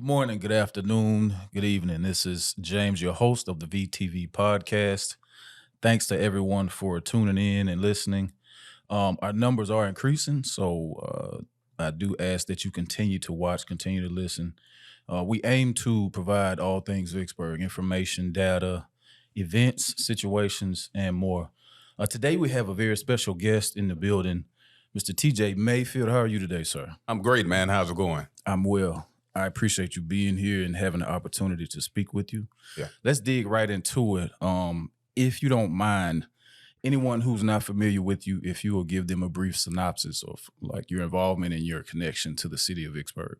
Good morning, good afternoon, good evening. This is James, your host of the VTV podcast. Thanks to everyone for tuning in and listening. Our numbers are increasing, so I do ask that you continue to watch, continue to listen. We aim to provide all things Vicksburg information, data, events, situations, and more. Today, we have a very special guest in the building, Mr. TJ Mayfield. How are you today, sir? I'm great, man. How's it going? I'm well. I appreciate you being here and having the opportunity to speak with you. Yeah. Let's dig right into it. If you don't mind, anyone who's not familiar with you, if you will give them a brief synopsis of like your involvement and your connection to the city of Vicksburg.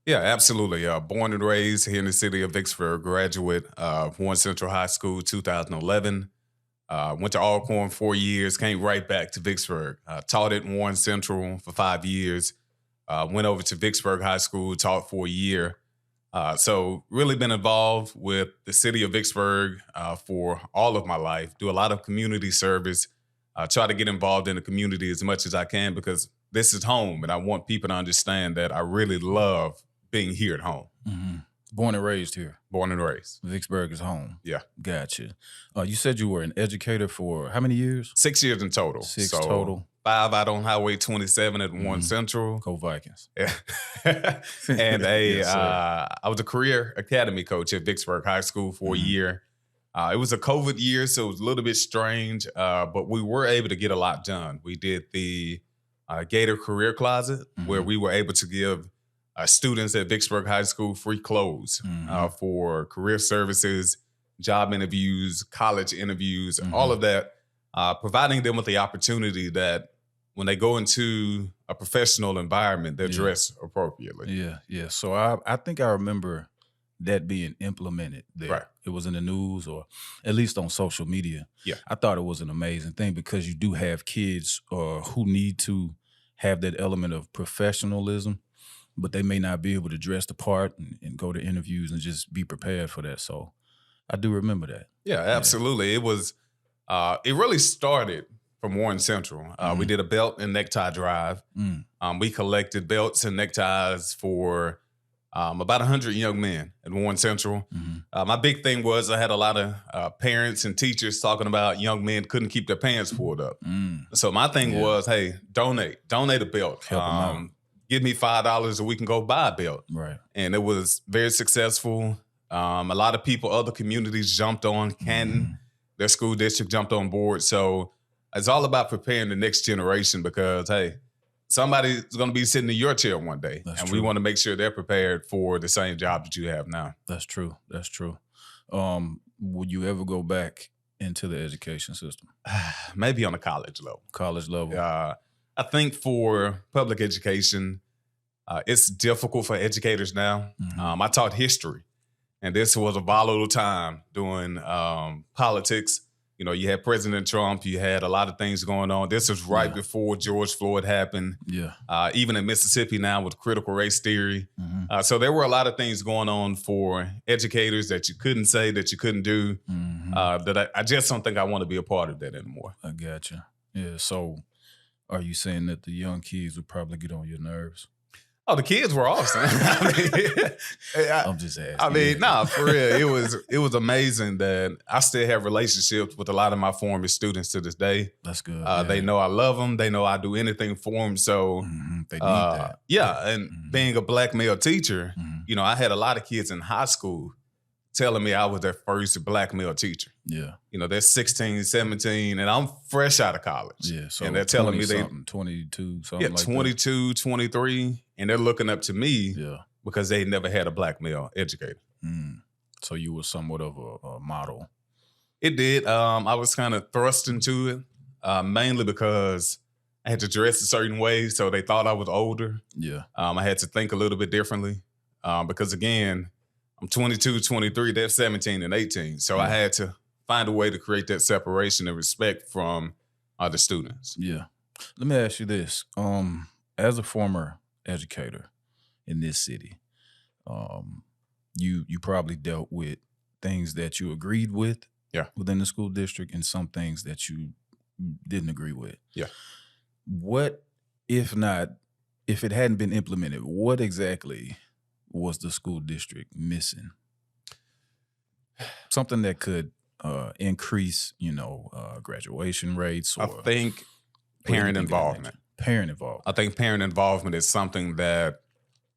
Yeah, absolutely. Born and raised here in the city of Vicksburg, graduate of Warren Central High School, 2011. Went to Alcorn 4 years, came right back to Vicksburg. Taught at Warren Central for 5 years. Went over to Vicksburg High School, taught for a year. So really been involved with the city of Vicksburg for all of my life. Do a lot of community service. Try to get involved in the community as much as I can because this is home, and I want people to understand that I really love being here at home. Mm-hmm. Born and raised here. Born and raised. Vicksburg is home. Yeah. Gotcha. You said you were an educator for how many years? 6 years in total. Six total. 5 out on Highway 27 at Warren Central. Go Vikings. Yeah. And Yes, I was a career academy coach at Vicksburg High School for a year. It was a COVID year, so it was a little bit strange, but we were able to get a lot done. We did the Gator Career Closet, where we were able to give students at Vicksburg High School free clothes for career services, job interviews, college interviews, all of that, providing them with the opportunity that when they go into a professional environment, they're dressed appropriately. Yeah. So I think I remember that being implemented there. Right. It was in the news or at least on social media. Yeah. I thought it was an amazing thing because you do have kids who need to have that element of professionalism, but they may not be able to dress the part and go to interviews and just be prepared for that. So I do remember that. Yeah, absolutely. It was, it really started from Warren Central. We did a belt and necktie drive. We collected belts and neckties for about 100 young men at Warren Central. My big thing was I had a lot of parents and teachers talking about young men couldn't keep their pants pulled up. So my thing was, hey, donate a belt. Help 'em out. Give me $5 and we can go buy a belt. Right. And it was very successful. A lot of people, other communities jumped on. Canton, their school district jumped on board. So it's all about preparing the next generation because, hey, somebody's going to be sitting in your chair one day. That's and true. we want to make sure they're prepared for the same job that you have now. That's true. That's true. Would you ever go back into the education system? Maybe on a college level. College level? I think for public education, it's difficult for educators now. I taught history, and this was a volatile time doing politics. You know, you had President Trump, you had a lot of things going on. This was right before George Floyd happened. Yeah. Even in Mississippi now with critical race theory. So there were a lot of things going on for educators that you couldn't say, that you couldn't do, that I just don't think I want to be a part of that anymore. I gotcha. Yeah. So are you saying that the young kids would probably get on your nerves? Oh, the kids were awesome. I'm just asking. Nah, for real. It was amazing that I still have relationships with a lot of my former students to this day. That's good. They know I love them. They know I do anything for them. So they need that. Yeah, and being a black male teacher, you know, I had a lot of kids in high school telling me I was their first black male teacher. Yeah. You know, they're 16, 17, and I'm fresh out of college. Yeah. So and they're telling me they 22, something like 22, 23, and they're looking up to me because they never had a black male educator. So you were somewhat of a model. It did. I was kind of thrust into it, mainly because I had to dress a certain way, so they thought I was older. Yeah. I had to think a little bit differently because, again, I'm 22, 23, they're 17 and 18. So I had to find a way to create that separation and respect from other students. Yeah. Let me ask you this. As a former educator in this city, you probably dealt with things that you agreed with within the school district and some things that you didn't agree with. Yeah. What, if it hadn't been implemented, what exactly was the school district missing? Something that could increase, graduation rates I or think parent anything of that involvement. nature. Parent involvement. I think parent involvement is something that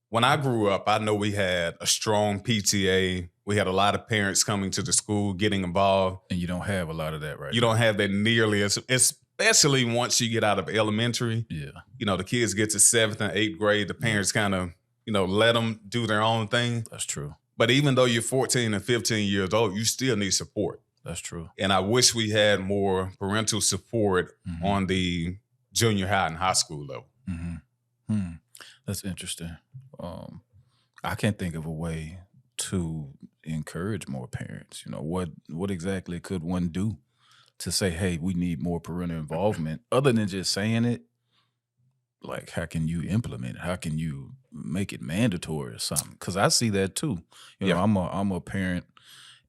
when I grew up, I know we had a strong PTA. We had a lot of parents coming to the school, getting involved. And you don't have a lot of that right You now. don't have that nearly as, especially once you get out of elementary. Yeah. The kids get to 7th and 8th grade. The parents kind of, let them do their own thing. That's true. But even though you're 14 and 15 years old, you still need support. That's true. And I wish we had more parental support on the junior high and high school level. That's interesting. I can't think of a way to encourage more parents. What exactly could one do to say, hey, we need more parental involvement other than just saying it? Like, how can you implement it? How can you make it mandatory or something? Because I see that too. I'm a parent,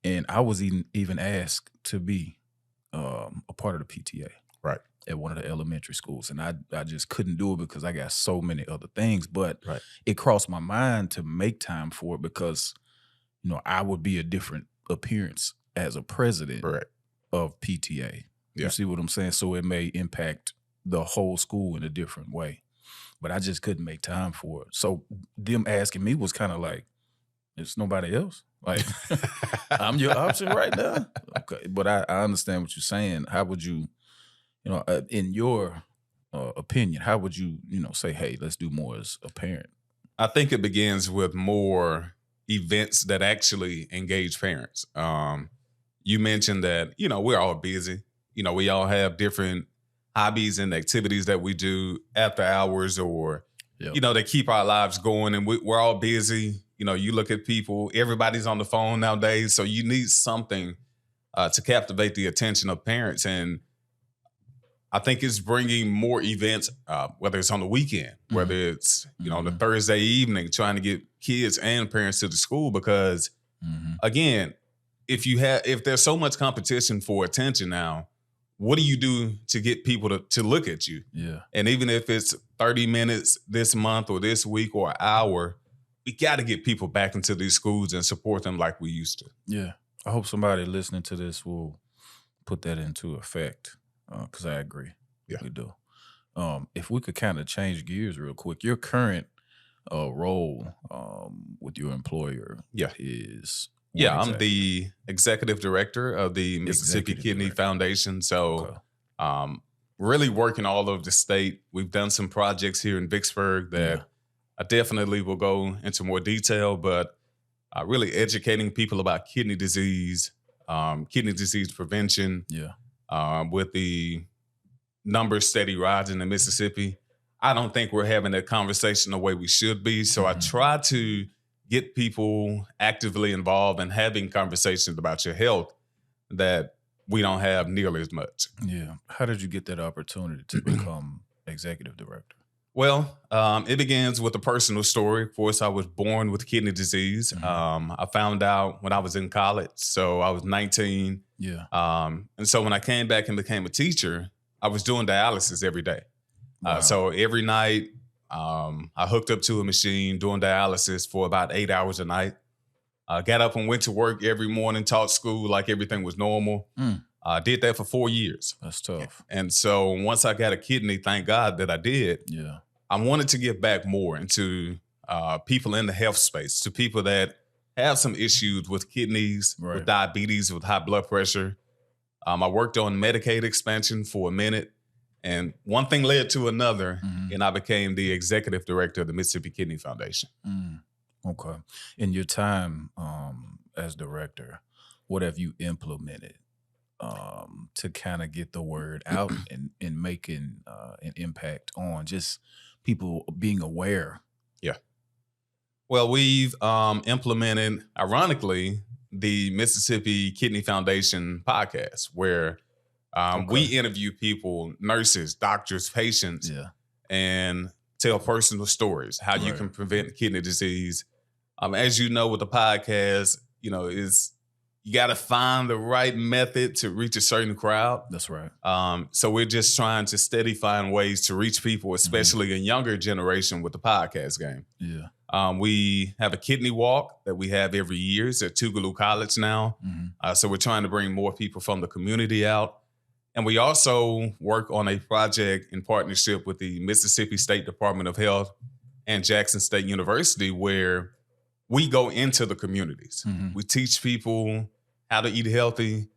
and I was even asked to be a part of the PTA. Right. At one of the elementary schools. And I just couldn't do it because I got so many other things. But it crossed my mind to make time for it because, I would be a different appearance as a president of PTA. You see what I'm saying? So it may impact the whole school in a different way. But I just couldn't make time for it. So them asking me was kind of like, there's nobody else. Like, I'm your option right now. Okay. But I understand what you're saying. How would you, in your opinion, how would you, say, hey, let's do more as a parent? I think it begins with more events that actually engage parents. You mentioned that, we're all busy. We all have different hobbies and activities that we do after hours or, they keep our lives going, and we're all busy. You look at people, everybody's on the phone nowadays. So you need something to captivate the attention of parents. And I think it's bringing more events, whether it's on the weekend, whether it's, on the Thursday evening, trying to get kids and parents to the school. Because again, if there's so much competition for attention now, what do you do to get people to look at you? Yeah. And even if it's 30 minutes this month or this week or an hour, we got to get people back into these schools and support them like we used to. Yeah. I hope somebody listening to this will put that into effect. Because I agree. Yeah. We do. If we could kind of change gears real quick, your current role with your employer is... I'm the executive director of the Mississippi Kidney Foundation. So really working all over the state. We've done some projects here in Vicksburg that I definitely will go into more detail, but really educating people about kidney disease prevention. With the numbers steady rising in Mississippi, I don't think we're having that conversation the way we should be. So I try to get people actively involved and having conversations about your health that we don't have nearly as much. Yeah. How did you get that opportunity to become executive director? Well, it begins with a personal story. Of course, I was born with kidney disease. I found out when I was in college. So I was 19. Yeah. And so when I came back and became a teacher, I was doing dialysis every day. Wow. So every night, I hooked up to a machine doing dialysis for about 8 hours a night. Got up and went to work every morning, taught school like everything was normal. Did that for 4 years. That's tough. And so once I got a kidney, thank God that I did. Yeah. I wanted to give back more into people in the health space, to people that have some issues with kidneys, with diabetes, with high blood pressure. I worked on Medicaid expansion for a minute, and one thing led to another, and I became the executive director of the Mississippi Kidney Foundation. Okay. In your time as director, what have you implemented to kind of get the word out and making an impact on just people being aware? Yeah. Well, we've implemented, ironically, the Mississippi Kidney Foundation podcast, where we interview people, nurses, doctors, patients, and tell personal stories, how you can prevent kidney disease. As you know, with the podcast, you got to find the right method to reach a certain crowd. That's right. So we're just trying to steady find ways to reach people, especially a younger generation with the podcast game. Yeah. We have a kidney walk that we have every year. It's at Tougaloo College now. So we're trying to bring more people from the community out. And we also work on a project in partnership with the Mississippi State Department of Health and Jackson State University, where we go into the communities. We teach people how to eat healthy.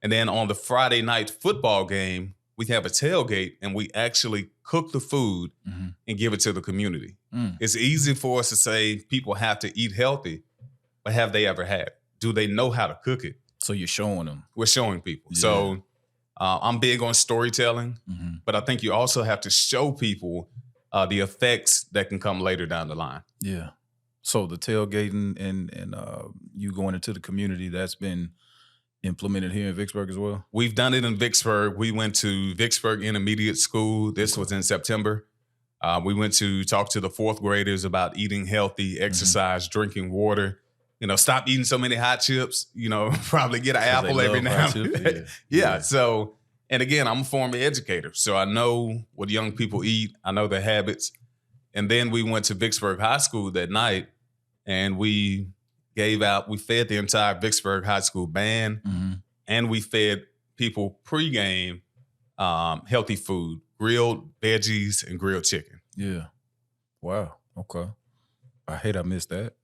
And then on the Friday night football game, we have a tailgate and we actually cook the food and give it to the community. It's easy for us to say people have to eat healthy, but have they ever had it? Do they know how to cook it? So you're showing them. We're showing people. Yeah. So I'm big on storytelling, but I think you also have to show people the effects that can come later down the line. Yeah. So the tailgating and you going into the community, that's been implemented here in Vicksburg as well? We've done it in Vicksburg. We went to Vicksburg Intermediate School. This was in September. We went to talk to the fourth graders about eating healthy, exercise, drinking water. Stop eating so many hot chips. Probably get an apple every now and then. Yeah. So, and again, I'm a former educator, so I know what young people eat. I know their habits. And then we went to Vicksburg High School that night, and we fed the entire Vicksburg High School band, and we fed people pregame healthy food, grilled veggies and grilled chicken. Yeah. Wow. Okay. I hate I missed that.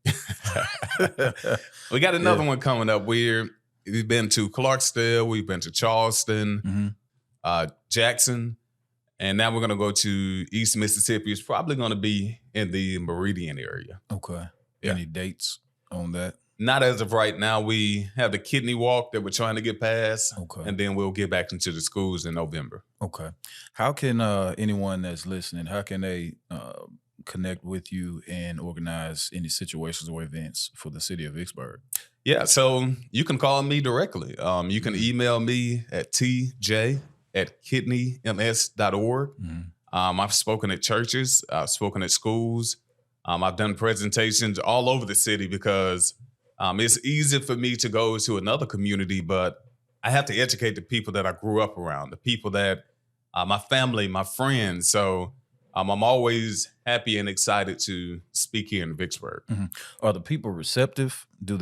We got another one coming up. We've been to Clarksdale, we've been to Charleston, Jackson, and now we're going to go to East Mississippi. It's probably going to be in the Meridian area. Okay. Yeah. Any dates on that? Not as of right now. We have the kidney walk that we're trying to get past, Okay. and then we'll get back into the schools in November. Okay. How can anyone that's listening, how can they connect with you and organize any situations or events for the city of Vicksburg? Yeah, so you can call me directly. You can email me at tj@kidneyms.org. I've spoken at churches. I've spoken at schools. I've done presentations all over the city because it's easy for me to go to another community, but I have to educate the people that I grew up around, the people that my family, my friends. So I'm always happy and excited to speak here in Vicksburg. Are the people receptive? Do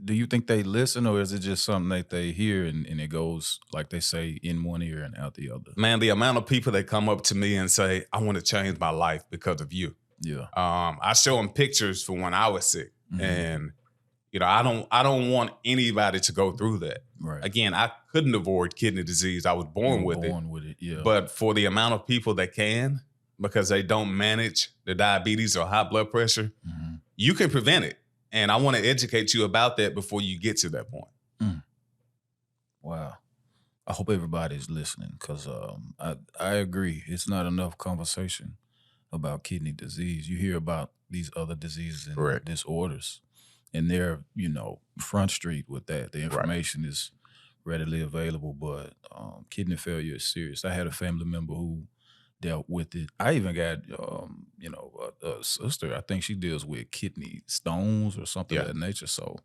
you think they listen, or is it just something that they hear and it goes, like they say, in one ear and out the other? Man, the amount of people that come up to me and say, I want to change my life because of you. Yeah. I show them pictures from when I was sick. And I don't want anybody to go through that. Right. Again, I couldn't avoid kidney disease. I was born with it. Yeah. But for the amount of people that can, because they don't manage the diabetes or high blood pressure, you can prevent it. And I want to educate you about that before you get to that point. Wow. I hope everybody's listening, because I agree. It's not enough conversation about kidney disease. You hear about these other diseases and disorders, and they're, Front Street with that. The information is readily available, but kidney failure is serious. I had a family member who dealt with it. I even got, a sister, I think she deals with kidney stones or something of that nature. So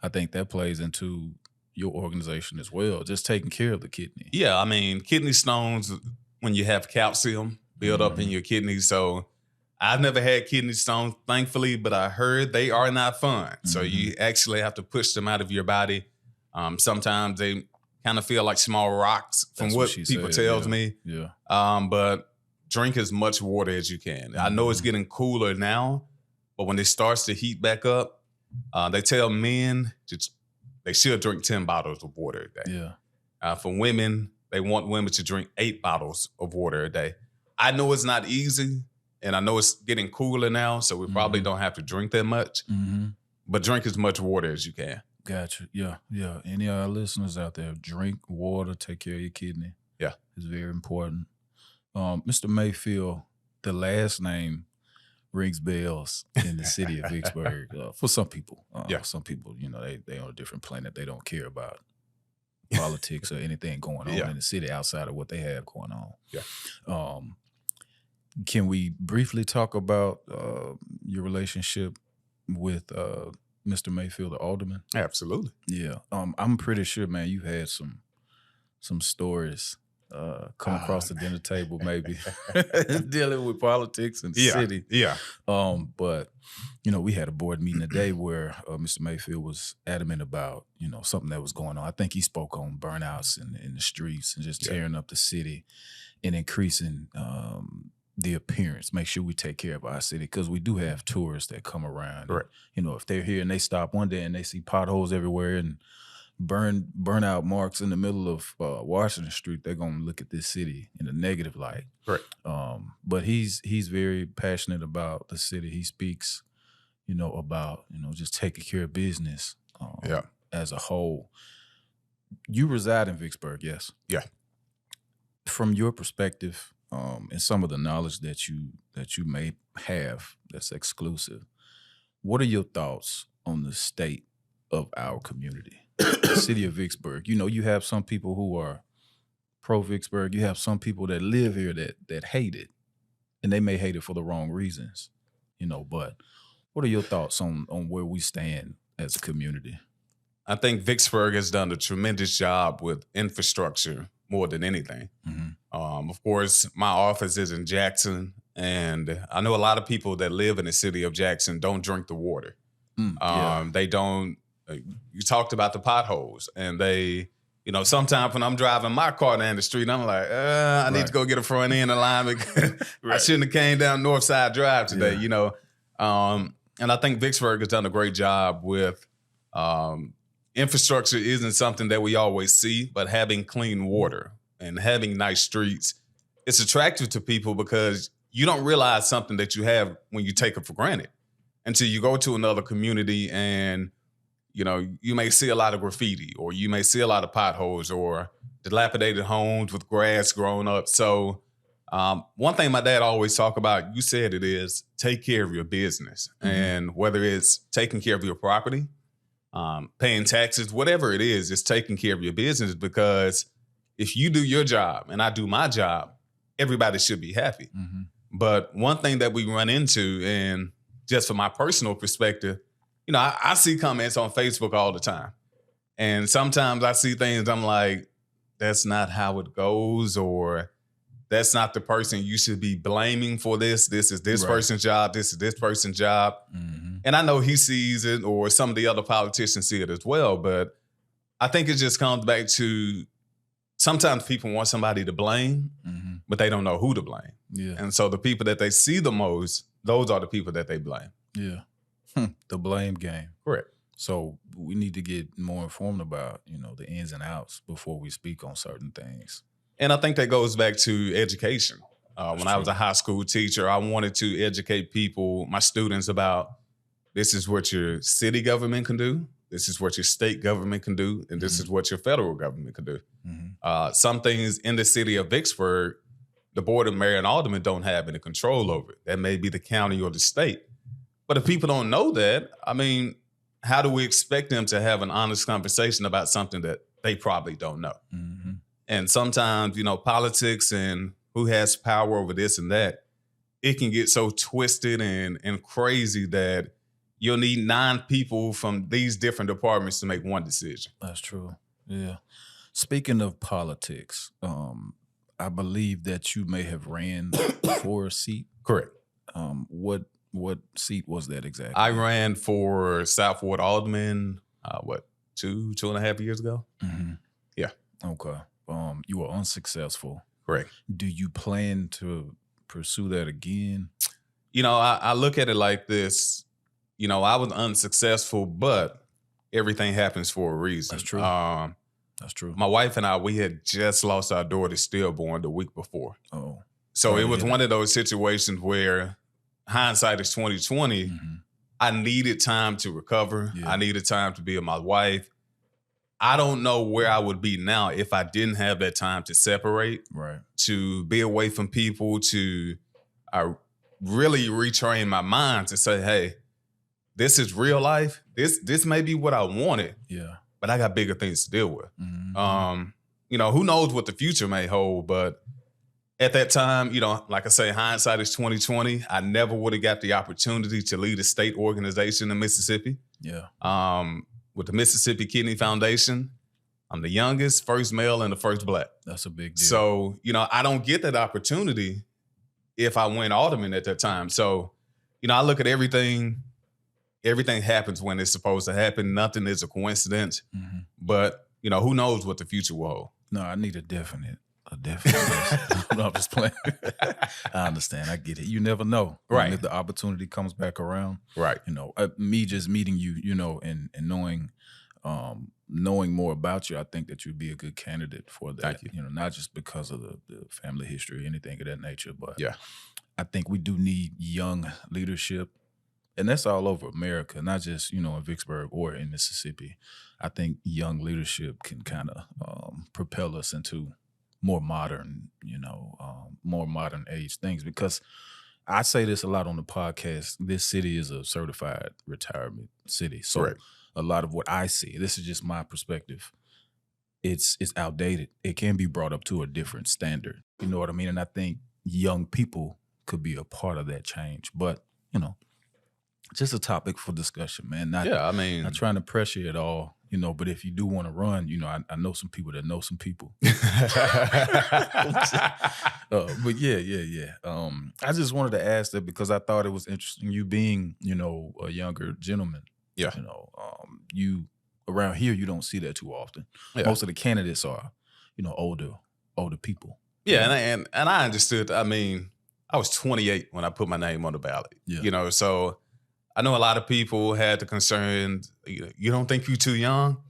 I think that plays into your organization as well, just taking care of the kidney. Yeah, I mean, kidney stones, when you have calcium build up in your kidneys. So I've never had kidney stones, thankfully, but I heard they are not fun. So you actually have to push them out of your body. Sometimes they kind of feel like small rocks from That's what she people said, tells me. Yeah. But drink as much water as you can. I know it's getting cooler now, but when it starts to heat back up, they tell men they should drink 10 bottles of water a day. Yeah. For women, they want women to drink 8 bottles of water a day. I know it's not easy, and I know it's getting cooler now, so we probably don't have to drink that much, but drink as much water as you can. Gotcha. Yeah. Yeah. Any of our listeners out there, drink water, take care of your kidney. Yeah. It's very important. Mr. Mayfield, the last name rings bells in the city of Vicksburg for some people. Some people, they on a different planet. They don't care about politics or anything going on in the city outside of what they have going on. Yeah. Can we briefly talk about your relationship with Mr. Mayfield, the alderman? Absolutely. Yeah. I'm pretty sure, man, you had some stories come across the man. dinner table, maybe dealing with politics and the Yeah, city. yeah, But we had a board meeting today where Mr. Mayfield was adamant about something that was going on. I think he spoke on burnouts in the streets and just yeah, tearing up the city and increasing the appearance. Make sure we take care of our city because we do have tourists that come around. And, correct. if they're here and they stop one day and they see potholes everywhere and burnout marks in the middle of Washington Street, they're gonna look at this city in a negative light. Correct. But he's very passionate about the city. He speaks, about just taking care of business Yeah, as a whole. You reside in Vicksburg, yes? yeah. From your perspective, and some of the knowledge that you may have that's exclusive, what are your thoughts on the state of our community? The city of Vicksburg. You have some people who are pro Vicksburg. You have some people that live here that hate it, and they may hate it for the wrong reasons. But what are your thoughts on where we stand as a community? I think Vicksburg has done a tremendous job with infrastructure more than anything. Mhm. Of course, my office is in Jackson, and I know a lot of people that live in the city of Jackson don't drink the water. Yeah. They don't. You talked about the potholes, and sometimes when I'm driving my car down the street, I'm like, I need Right. to go get a front end alignment. I Right. shouldn't have came down Northside Drive today, Yeah. And I think Vicksburg has done a great job with infrastructure. Isn't something that we always see, but having clean water and having nice streets, it's attractive to people because you don't realize something that you have when you take it for granted until you go to another community and you may see a lot of graffiti, or you may see a lot of potholes, or dilapidated homes with grass growing up. So one thing my dad always talk about, you said it, is take care of your business. Mhm. And whether it's taking care of your property, paying taxes, whatever it is, it's taking care of your business, because if you do your job and I do my job, everybody should be happy. Mhm. But one thing that we run into, and just from my personal perspective, I see comments on Facebook all the time. And sometimes I see things, I'm like, that's not how it goes, or that's not the person you should be blaming for this. This is this Right. person's job. This is this person's job. Mhm. And I know he sees it, or some of the other politicians see it as well. But I think it just comes back to sometimes people want somebody to blame, Mhm. but they don't know who to blame. Yeah. And so the people that they see the most, those are the people that they blame. Yeah. The blame game. Correct. So we need to get more informed about, the ins and outs before we speak on certain things. And I think that goes back to education. That's When I was true. a high school teacher, I wanted to educate people, my students, about this is what your city government can do, this is what your state government can do, and this Mhm. is what your federal government can do. Mhm. Some things in the city of Vicksburg, the board of mayor and aldermen don't have any control over it. That may be the county or the state. But if people don't know that, I mean, how do we expect them to have an honest conversation about something that they probably don't know? Mhm. And sometimes, politics and who has power over this and that, it can get so twisted and crazy that you'll need 9 people from these different departments to make one decision. That's true. Yeah. Speaking of politics, I believe that you may have ran for a seat. Correct. What seat was that exactly? I ran for South Ward Alderman, 2.5 years ago? Mhm. Yeah. Okay. You were unsuccessful. Correct. Do you plan to pursue that again? I look at it like this. I was unsuccessful, but everything happens for a reason. That's true. That's true. My wife and I, we had just lost our daughter stillborn the week before. Oh. So Sorry it to was hear one that. of those situations where hindsight is 2020. Mhm. I needed time to recover. Yeah. I needed time to be with my wife. I don't know where I would be now if I didn't have that time to separate, Right. to be away from people, to really retrain my mind to say, hey, this is real life. This may be what I wanted, Yeah. but I got bigger things to deal with. Mhm. Who knows what the future may hold, but at that time, like I say, hindsight is 2020. I never would have got the opportunity to lead a state organization in Mississippi. Yeah. With the Mississippi Kidney Foundation. I'm the youngest, first male, and the first black. That's a big deal. So, I don't get that opportunity if I win alderman at that time. So, I look at everything. Everything happens when it's supposed to happen. Nothing is a coincidence. Mm-hmm. But, who knows what the future will hold. No, I need a definite yes. No, I'm just playing. I understand. I get it. You never know. Right. And if the opportunity comes back around. Right. Me just meeting you, and knowing more about you, I think that you'd be a good candidate for that. Thank you. Not just because of the family history or anything of that nature, but Yeah. I think we do need young leadership. And that's all over America, not just, in Vicksburg or in Mississippi. I think young leadership can kind of propel us into more modern, more modern age things. Because I say this a lot on the podcast, this city is a certified retirement city. So Correct. a lot of what I see, this is just my perspective, it's outdated. It can be brought up to a different standard. You know what I mean? And I think young people could be a part of that change. But, just a topic for discussion, man. Not trying to pressure you at all, but if you do want to run, I know some people that know some people. But yeah. I just wanted to ask that because I thought it was interesting. You being, a younger gentleman. Yeah. You around here, you don't see that too often. Yeah. Most of the candidates are, older people. Yeah, and I understood. I was 28 when I put my name on the ballot. Yeah. So I know a lot of people had the concern, you don't think you're too young?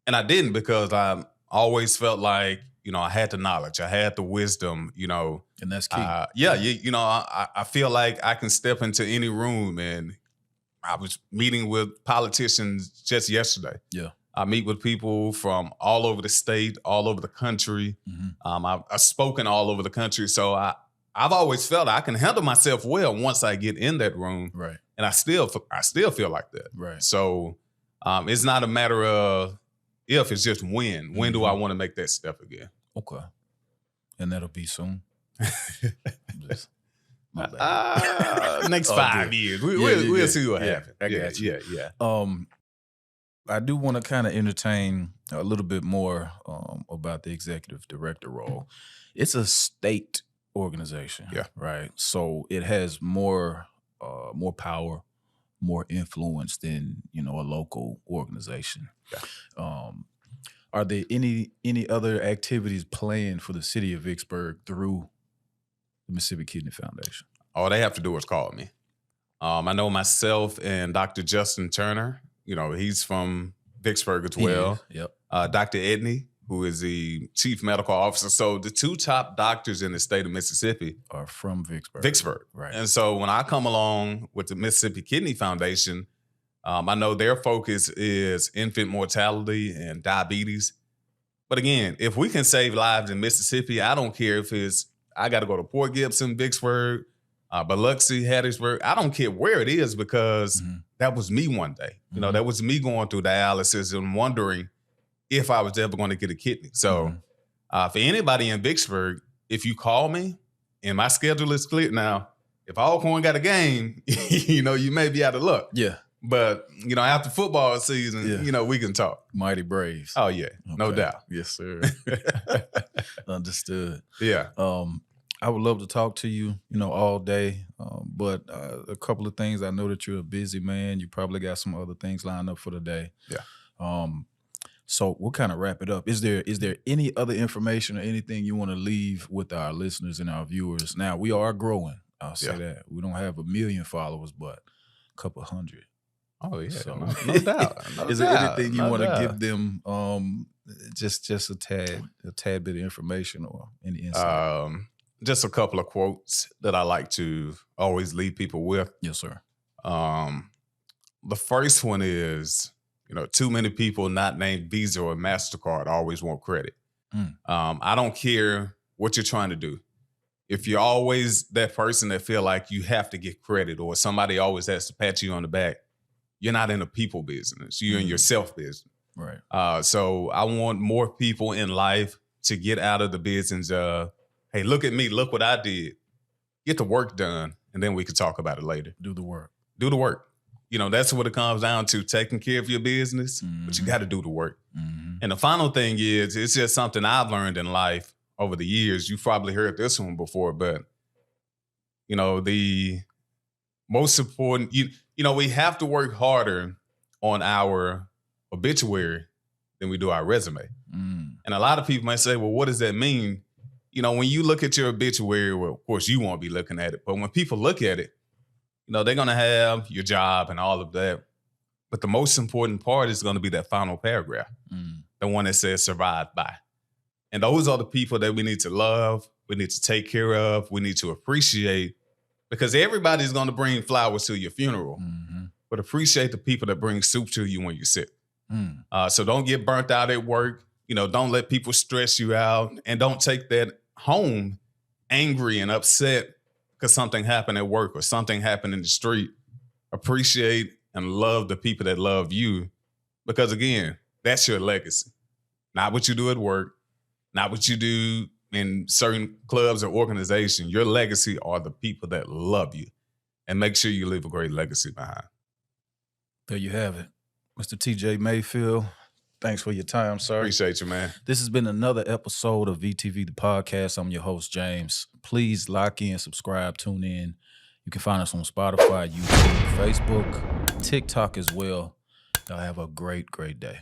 And I didn't, because I always felt like, I had the knowledge, I had the wisdom, And that's key. I feel like I can step into any room. And I was meeting with politicians just yesterday. Yeah. I meet with people from all over the state, all over the country. Mm-hmm. I've spoken all over the country. So I've always felt I can handle myself well once I get in that room. Right. And I still feel like that. Right. So it's not a matter of if, it's just when. When do I want to make that step again? Okay. And that'll be soon. My bad. Next Oh, 5 good. years. Yeah, We'll see what happens. I got you. Yeah. I do want to kind of entertain a little bit more about the executive director role. It's a state organization. Yeah. Right. So it has more power, more influence than, a local organization. Yeah. Are there any other activities planned for the city of Vicksburg through the Mississippi Kidney Foundation? All they have to do is call me. I know myself and Dr. Justin Turner, he's from Vicksburg as well. Yep. Dr. Edney, who is the chief medical officer. So the two top doctors in the state of Mississippi Are from Vicksburg. Vicksburg. Right. And so when I come along with the Mississippi Kidney Foundation, I know their focus is infant mortality and diabetes. But again, if we can save lives in Mississippi, I don't care if I got to go to Port Gibson, Vicksburg, Biloxi, Hattiesburg. I don't care where it is, because that was me one day. That was me going through dialysis and wondering if I was ever going to get a kidney. So for anybody in Vicksburg, if you call me and my schedule is clear now, if Alcorn got a game, you may be out of luck. Yeah. But, after football season, we can talk. Mighty Braves. Oh, yeah. No Okay. doubt. Yes, sir. Understood. Yeah. I would love to talk to you, all day. But a couple of things. I know that you're a busy man. You probably got some other things lined up for the day. Yeah. So we'll kind of wrap it up. Is there any other information or anything you want to leave with our listeners and our viewers? Now, we are growing. I'll say that. We don't have 1 million followers, but a couple hundred. Oh, yeah. So, No doubt. Is there anything you want to give them, just a tad bit of information or any insight? Just a couple of quotes that I like to always leave people with. Yes, sir. The first one is, too many people not named Visa or MasterCard always want credit. I don't care what you're trying to do. If you're always that person that feel like you have to get credit or somebody always has to pat you on the back, you're not in a people business. You're in your self business. Right. So I want more people in life to get out of the business of, hey, look at me, look what I did. Get the work done, and then we can talk about it later. Do the work. Do the work. That's what it comes down to, taking care of your business, but you got to do the work. And the final thing is, it's just something I've learned in life over the years. You've probably heard this one before, but the most important, we have to work harder on our obituary than we do our resume. And a lot of people might say, well, what does that mean? When you look at your obituary, well, of course you won't be looking at it, but when people look at it, they're going to have your job and all of that. But the most important part is going to be that final paragraph, the one that says survived by. And those are the people that we need to love, we need to take care of, we need to appreciate, because everybody's going to bring flowers to your funeral, but appreciate the people that bring soup to you when you're sick. So don't get burnt out at work. Don't let people stress you out, and don't take that home angry and upset because something happened at work or something happened in the street. Appreciate and love the people that love you, because again, that's your legacy. Not what you do at work, not what you do in certain clubs or organizations. Your legacy are the people that love you, and make sure you leave a great legacy behind. There you have it. Mr. TJ Mayfield, thanks for your time, sir. Appreciate you, man. This has been another episode of VTV, the podcast. I'm your host, James. Please lock in, subscribe, tune in. You can find us on Spotify, YouTube, Facebook, TikTok as well. Y'all have a great, great day.